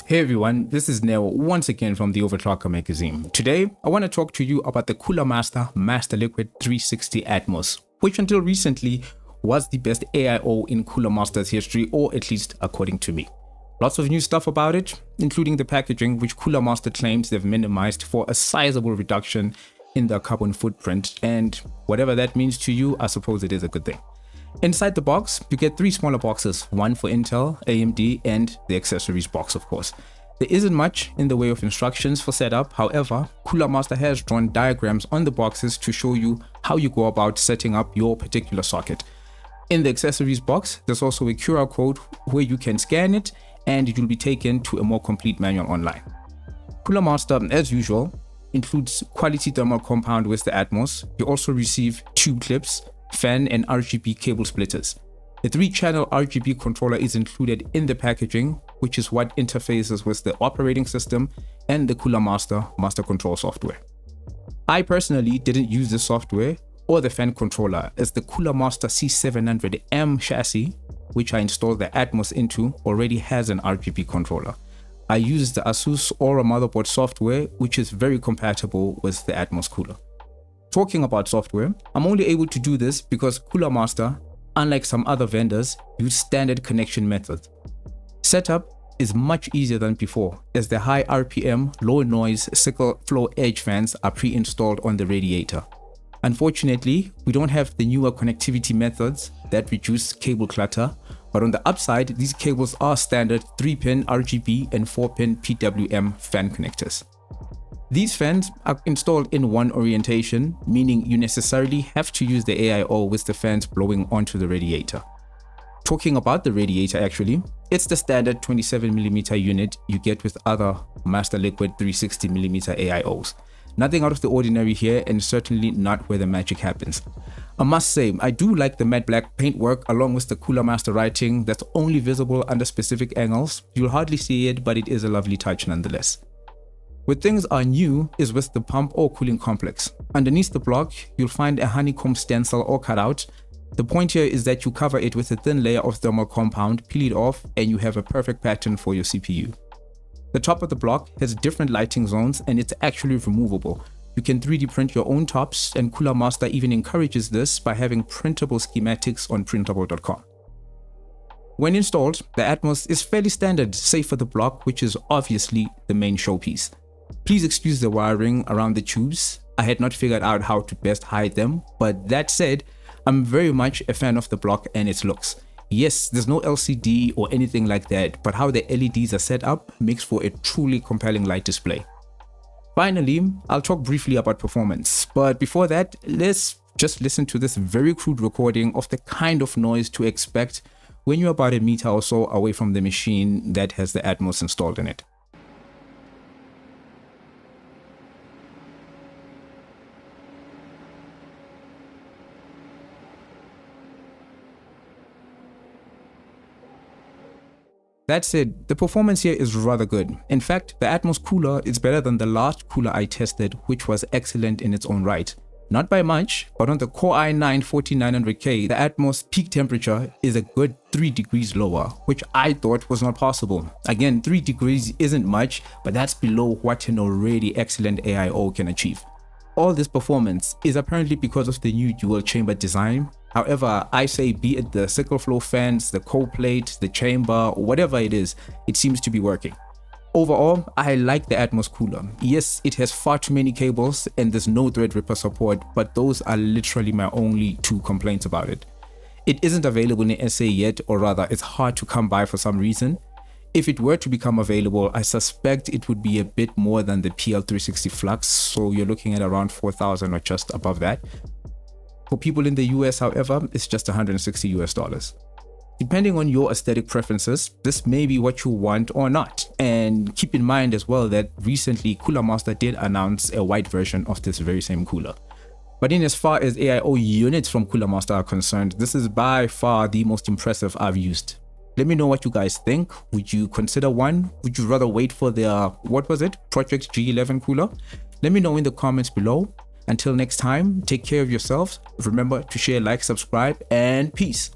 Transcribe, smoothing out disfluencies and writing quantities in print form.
Hey everyone, this is Neo once again from the Overclocker magazine. Today, I want to talk to you about the Cooler Master MasterLiquid 360 ATMOS, which until recently was the best AIO in Cooler Master's history, or at least according to me. Lots of new stuff about it, including the packaging, which Cooler Master claims they've minimized for a sizable reduction in their carbon footprint, and whatever that means to you, I suppose it is a good thing. Inside the box, you get 3 smaller boxes, one for Intel, AMD, and the accessories box, of course. There isn't much in the way of instructions for setup. However, Cooler Master has drawn diagrams on the boxes to show you how you go about setting up your particular socket. In the accessories box, there's also a QR code where you can scan it and you'll be taken to a more complete manual online. Cooler Master, as usual, includes quality thermal compound with the ATMOS. You also receive tube clips, fan and RGB cable splitters. The 3-channel RGB controller is included in the packaging, which is what interfaces with the operating system and the Cooler Master master control software. I personally didn't use the software or the fan controller, as the Cooler Master C700M chassis, which I installed the ATMOS into, already has an RGB controller. I used the ASUS Aura motherboard software, which is very compatible with the ATMOS cooler. Talking about software, I'm only able to do this because Cooler Master, unlike some other vendors, use standard connection methods. Setup is much easier than before, as the high RPM, low noise cycle flow edge fans are pre-installed on the radiator. Unfortunately, we don't have the newer connectivity methods that reduce cable clutter, but on the upside, these cables are standard 3-pin RGB and 4-pin PWM fan connectors. These fans are installed in one orientation, meaning you necessarily have to use the AIO with the fans blowing onto the radiator. Talking about the radiator actually, it's the standard 27mm unit you get with other MasterLiquid 360mm AIOs. Nothing out of the ordinary here, and certainly not where the magic happens. I must say, I do like the matte black paintwork along with the Cooler Master writing that's only visible under specific angles. You'll hardly see it, but it is a lovely touch nonetheless. Where things are new is with the pump or cooling complex. Underneath the block, you'll find a honeycomb stencil or cutout. The point here is that you cover it with a thin layer of thermal compound, peel it off, and you have a perfect pattern for your CPU. The top of the block has different lighting zones and it's actually removable. You can 3D print your own tops, and Cooler Master even encourages this by having printable schematics on printable.com. When installed, the ATMOS is fairly standard, save for the block, which is obviously the main showpiece. Please excuse the wiring around the tubes. I had not figured out how to best hide them, but that said, I'm very much a fan of the block and its looks. Yes, there's no LCD or anything like that, but how the LEDs are set up makes for a truly compelling light display. Finally, I'll talk briefly about performance, but before that, let's just listen to this very crude recording of the kind of noise to expect when you're about a meter or so away from the machine that has the ATMOS installed in it. That said, the performance here is rather good. In fact, the ATMOS cooler is better than the last cooler I tested, which was excellent in its own right. Not by much, but on the Core i9-14900K, the ATMOS peak temperature is a good 3 degrees lower, which I thought was not possible. Again, 3 degrees isn't much, but that's below what an already excellent AIO can achieve. All this performance is apparently because of the new dual chamber design. However, I say be it the cycle flow fans, the cold plate, the chamber, whatever it is, it seems to be working. Overall, I like the ATMOS cooler. Yes, it has far too many cables and there's no Threadripper support, but those are literally my only 2 complaints about it. It isn't available in SA yet, or rather it's hard to come by for some reason. If it were to become available, I suspect it would be a bit more than the PL360 Flux, so you're looking at around 4,000 or just above that. For people in the US, however, it's just $160 US. Depending on your aesthetic preferences, this may be what you want or not. And keep in mind as well that recently Cooler Master did announce a white version of this very same cooler. But in as far as AIO units from Cooler Master are concerned, this is by far the most impressive I've used. Let me know what you guys think. Would you consider one? Would you rather wait for the, Project G11 cooler? Let me know in the comments below. Until next time, take care of yourselves. Remember to share, like, subscribe, and peace.